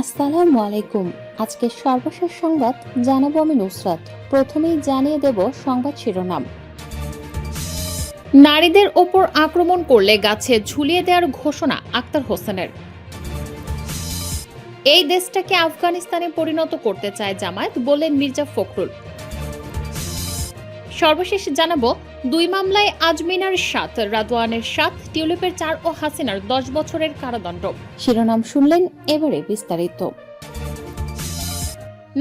আসসালামু আলাইকুম। আজকে সর্বশেষ সংবাদ জানাবো আমি নুসরাত। প্রথমেই জানিয়ে দেব সংবাদ শিরোনাম। নারীদের ওপর আক্রমণ করলে গাছে ঝুলিয়ে দেওয়ার ঘোষণা আক্তার হোসেনের। এই দেশটাকে আফগানিস্তানে পরিণত করতে চায় জামায়াত, বললেন মির্জা ফখরুল। সর্বশেষ জানাবো, 2 মামলায় আজমিনার 7, রাদওয়ানের 7, টিউলিপের 4 ও হাসিনার 10 বছরের কারাদণ্ড। শিরোনাম শুনলেন, এবারে বিস্তারিত।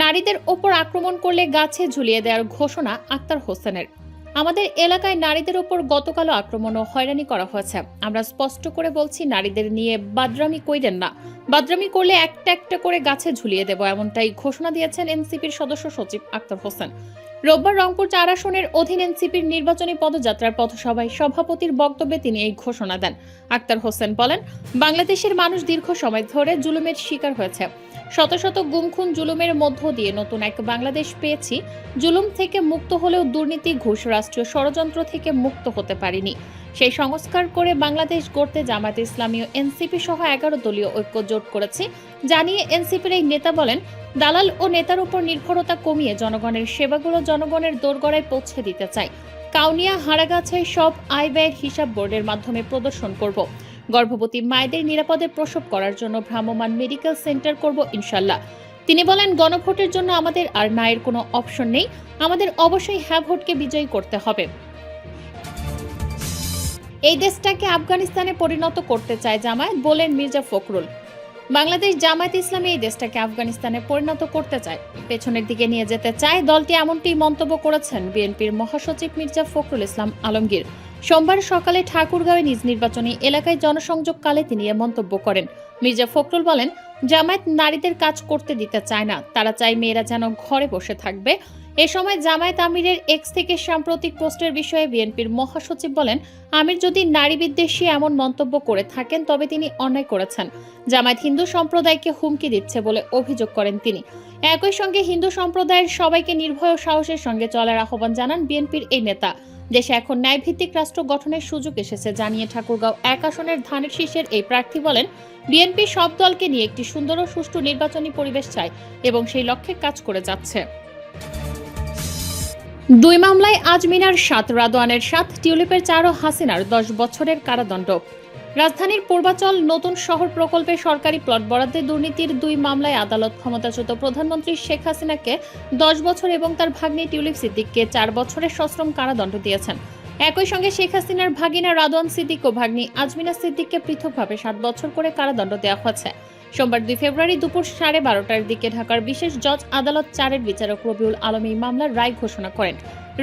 নারীদের ওপর আক্রমণ করলে গাছে ঝুলিয়ে দেওয়ার ঘোষণা আক্তার হোসেনের। আমাদের এলাকায় নারীদের ওপর গতকালও আক্রমণ ও হয়রানি করা হয়েছে। আমরা স্পষ্ট করে বলছি, নারীদের নিয়ে বাদরামি কইরেন না। বাদরামি করলে একটা একটা করে গাছে ঝুলিয়ে দেব, এমনটাই ঘোষণা দিয়েছেন এনসিপির সদস্য সচিব আক্তার হোসেন। রোববার রংপুর 4 আসনের অধীন এনসিপির নির্বাচনী পদযাত্রার পথসভায় সভাপতির বক্তব্যে তিনি এই ঘোষণা দেন। আক্তার হোসেন বলেন, বাংলাদেশের মানুষ দীর্ঘ সময় ধরে জুলুমের শিকার হয়েছে। শত শত গুমখুন জুলুমের মধ্য দিয়ে নতুন এক বাংলাদেশ পেয়েছি। জুলুম থেকে মুক্ত হলেও দুর্নীতি, ঘুষ, রাষ্ট্রীয় ষড়যন্ত্র থেকে মুক্ত হতে পারিনি। সেই সংস্কার করে বাংলাদেশ গড়তে জামায়াত ইসলামী ও এনসিপি সহ 11 দলীয় ঐক্য জোট করেছি, জানিয়ে এনসিপির এই নেতা বলেন, দালাল ও নেতার উপর নির্ভরতা কমিয়ে জনগণের সেবাগুলো জনগণের দোরগোড়ায় পৌঁছে দিতে চাই। কাউনিয়া, হারাগাছায় সব আয় ব্যয়ের হিসাব বোর্ডের মাধ্যমে প্রদর্শন করব। গর্ভবতী মায়েদের নিরাপদে প্রসব করার জন্য ভ্রাম্যমাণ মেডিকেল সেন্টার করব ইনশাল্লাহ। তিনি বলেন, গণভোটের জন্য আমাদের আর নায়ের কোনো অপশন নেই। আমাদের অবশ্যই হ্যাঁ ভোটকে বিজয়ী করতে হবে। এই দেশটাকে আফগানিস্তানে পরিণত করতে চায় জামায়াত, বলেন মির্জা ফখরুল। বাংলাদেশ জামায়াত ইসলামী এই দেশটাকে আফগানিস্তানে পরিণত করতে চায়, পেছনের দিকে নিয়ে যেতে চায়। দলটি এমনটি মন্তব্য করেছেন বিএনপির মহাসচিব মির্জা ফখরুল ইসলাম আলমগীর। সোমবার সকালে ঠাকুরগাঁওয়ে নিজ নির্বাচনী এলাকায় জনসংযোগকালে তিনি এ মন্তব্য করেন। মির্জা ফখরুল বলেন, জামায়াত নারীদের কাজ করতে দিতে চায় না, তারা চায় মেয়েরা যেন ঘরে বসে থাকবে। এ সময় জামায়াত আমিরের এক্স থেকে সাম্প্রতিক পোস্টের বিষয়ে বিএনপির মহাসচিব বলেন, আমির যদি নারী বিদ্বেষী এমন মন্তব্য করে থাকেন তবে তিনি অন্যায় করেছেন। জামায়াত হিন্দু সম্প্রদায়কে হুমকি দিচ্ছে বলে অভিযোগ করেন তিনি। একই সঙ্গে হিন্দু সম্প্রদায়ের সবাইকে নির্ভয় ও সাহসের সঙ্গে চলার আহ্বান জানান বিএনপির এই নেতা। দেশে এখন ন্যায়ভিত্তিক রাষ্ট্র গঠনের সুযোগ এসেছে জানিয়ে ঠাকুরগাঁও 1 আসনের ধানের শীষের এই প্রার্থী বলেন, বিএনপি সব দলকে নিয়ে একটি সুন্দর ও সুষ্ঠু নির্বাচনী পরিবেশ চায় এবং সেই লক্ষ্যে কাজ করে যাচ্ছে। 2 মামলায় আজমিনার 7, রাদওয়ানের 7, টিউলিপের 4 ও হাসিনার 10 বছরের কারাদণ্ড। রাজধানীর পূর্বাচল নতুন শহর প্রকল্পে সরকারি প্লট বরাদ্দে দুর্নীতির 2 মামলায় আদালত ক্ষমতাচ্যুত প্রধানমন্ত্রী শেখ হাসিনাকে 10 বছর এবং তার ভাগ্নি টিউলিপ সিদ্দিককে 4 বছরের সশ্রম কারাদণ্ড দিয়েছেন। একই সঙ্গে শেখ হাসিনার ভাগিনা রাদওয়ান সিদ্দিক ও ভাগ্নি আজমিনা সিদ্দিককে পৃথকভাবে 7 বছর করে কারাদণ্ড দেওয়া হয়েছে। সোমবার 2 ফেব্রুয়ারি দুপুর 12:30টার দিকে ঢাকার বিশেষ জজ আদালত 4-এর বিচারক রবিউল আলম এই মামলার রায় ঘোষণা করেন।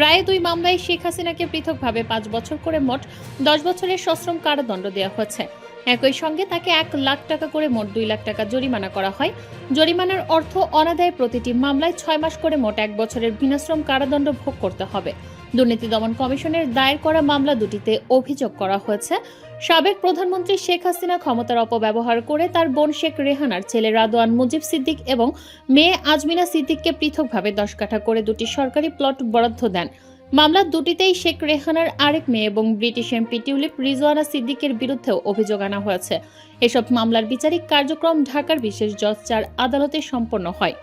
রায়ে 2 মামলায় শেখ হাসিনাকে পৃথকভাবে 5 বছর করে মোট 10 বছরের সশ্রম কারাদণ্ড দেওয়া হয়েছে। একই সঙ্গে তাকে 1 লাখ টাকা করে মোট 2 লাখ টাকা জরিমানা করা হয়। জরিমানার অর্থ অনাদায়ে প্রতিটি মামলায় 6 মাস করে মোট 1 বছরের বিনাশ্রম কারাদণ্ড ভোগ করতে হবে। দুর্নীতি দমন কমিশনের দায়ের করা মামলা দুটিতে অভিযোগ করা হয়েছে, সাবেক প্রধানমন্ত্রী শেখ হাসিনা ক্ষমতার অপব্যবহার করে তার বোন শেখ রেহানার ছেলে রাদওয়ান মুজিব সিদ্দিক এবং মেয়ে আজমিনা সিদ্দিককে পৃথকভাবে 10 কাঠা করে 2টি সরকারি প্লট বরাদ্দ দেন। মামলা দুটিতেই শেখ রেহানার আরেক মেয়ে এবং ব্রিটিশ এমপি টিউলিপ রিজওয়ানা সিদ্দিকের বিরুদ্ধেও অভিযোগ আনা হয়েছে। এসব মামলার বিচারিক কার্যক্রম ঢাকার বিশেষ জজ 4 আদালতে সম্পন্ন হয়।